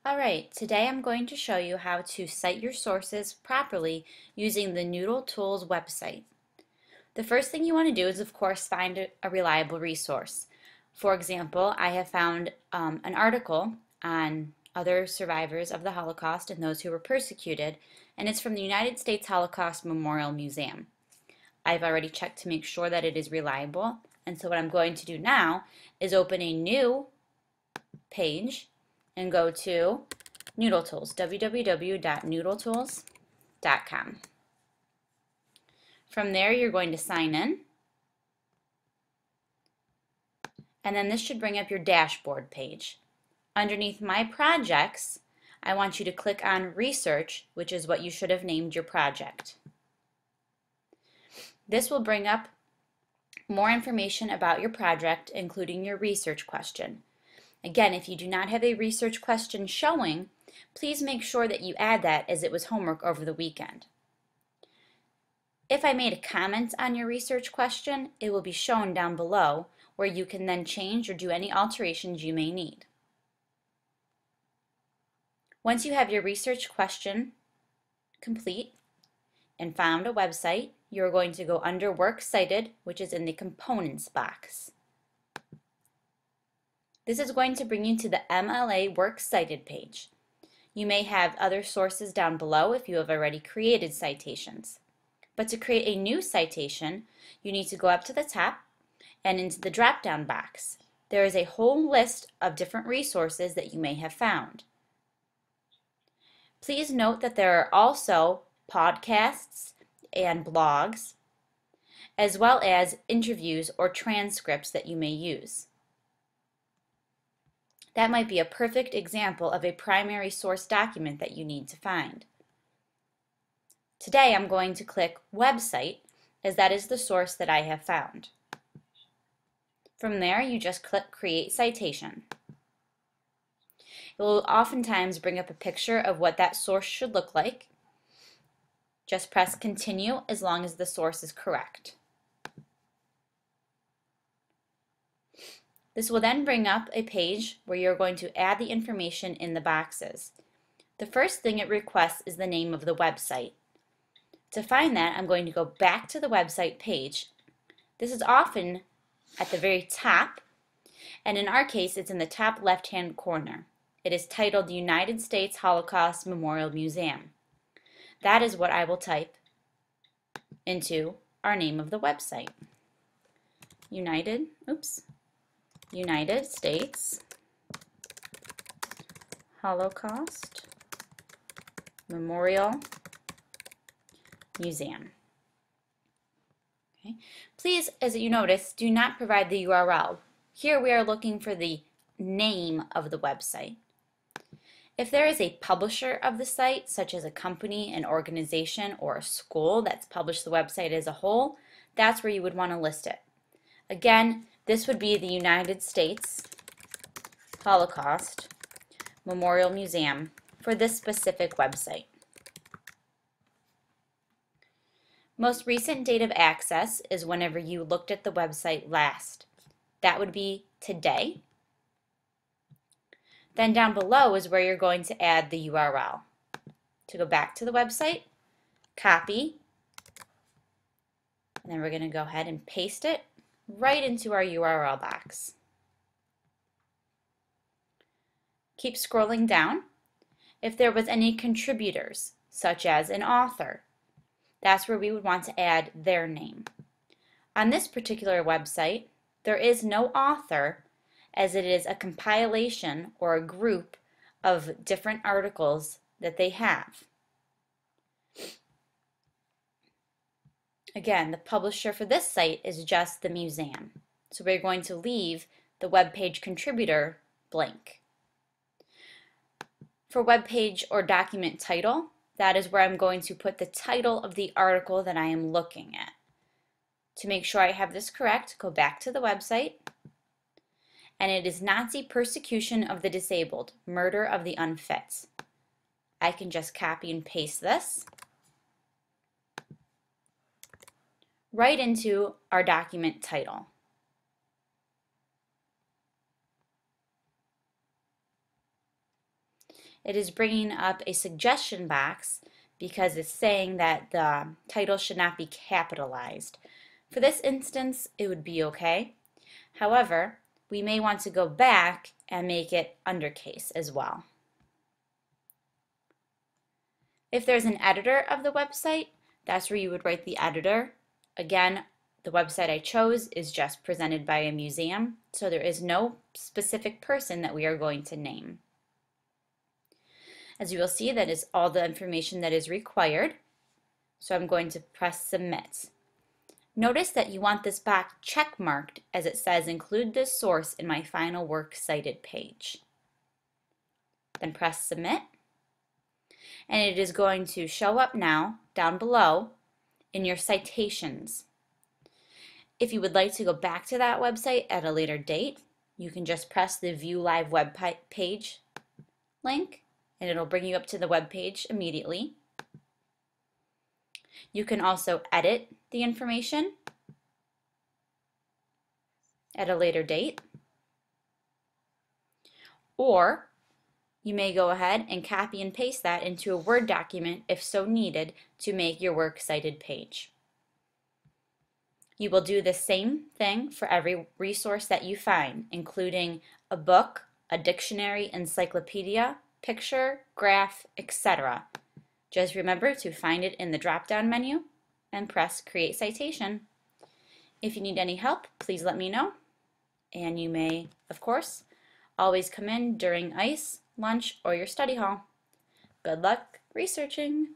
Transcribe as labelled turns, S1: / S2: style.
S1: Alright, today I'm going to show you how to cite your sources properly using the Noodle Tools website. The first thing you want to do is, of course, find a reliable resource. For example, I have found an article on other survivors of the Holocaust and those who were persecuted, and it's from the United States Holocaust Memorial Museum. I've already checked to make sure that it is reliable, and so what I'm going to do now is open a new page and go to Noodle Tools, www.noodletools.com. From there, you're going to sign in, and then this should bring up your dashboard page. Underneath My Projects, I want you to click on Research, which is what you should have named your project. This will bring up more information about your project, including your research question. Again, if you do not have a research question showing, please make sure that you add that as it was homework over the weekend. If I made a comment on your research question, it will be shown down below where you can then change or do any alterations you may need. Once you have your research question complete and found a website, you're going to go under Work Cited, which is in the Components box. This is going to bring you to the MLA Works Cited page. You may have other sources down below if you have already created citations. But to create a new citation, you need to go up to the top and into the drop-down box. There is a whole list of different resources that you may have found. Please note that there are also podcasts and blogs, as well as interviews or transcripts that you may use. That might be a perfect example of a primary source document that you need to find. Today I'm going to click Website, as that is the source that I have found. From there, you just click Create Citation. It will oftentimes bring up a picture of what that source should look like. Just press Continue as long as the source is correct. This will then bring up a page where you're going to add the information in the boxes. The first thing it requests is the name of the website. To find that, I'm going to go back to the website page. This is often at the very top, and in our case, it's in the top left-hand corner. It is titled the United States Holocaust Memorial Museum. That is what I will type into our name of the website. United States Holocaust Memorial Museum. Okay. Please, as you notice, do not provide the URL. Here we are looking for the name of the website. If there is a publisher of the site, such as a company, an organization, or a school that's published the website as a whole, that's where you would want to list it. Again, this would be the United States Holocaust Memorial Museum for this specific website. Most recent date of access is whenever you looked at the website last. That would be today. Then down below is where you're going to add the URL. To go back to the website, copy, and then we're going to go ahead and paste it right into our URL box. Keep scrolling down. If there was any contributors, such as an author, that's where we would want to add their name. On this particular website, there is no author, as it is a compilation or a group of different articles that they have. Again, the publisher for this site is just the museum. So we're going to leave the web page contributor blank. For web page or document title, that is where I'm going to put the title of the article that I am looking at. To make sure I have this correct, go back to the website, and it is Nazi persecution of the disabled, murder of the unfit. I can just copy and paste this right into our document title. it is bringing up a suggestion box because it's saying that the title should not be capitalized. For this instance, it would be okay. However, we may want to go back and make it undercase as well. If there's an editor of the website, that's where you would write the editor. Again, the website I chose is just presented by a museum, so there is no specific person that we are going to name. As you will see, that is all the information that is required. So I'm going to press submit. Notice that you want this box check marked as it says include this source in my final work cited page. Then press submit. And it is going to show up now down below in your citations. If you would like to go back to that website at a later date, you can just press the View Live Web Page link and it'll bring you up to the web page immediately. You can also edit the information at a later date, or you may go ahead and copy and paste that into a Word document if so needed to make your works cited page. You will do the same thing for every resource that you find, including a book, a dictionary, encyclopedia, picture, graph, etc. Just remember to find it in the drop-down menu and press Create Citation. If you need any help, please let me know. And you may, of course, always come in during ICE, lunch, or your study hall. Good luck researching!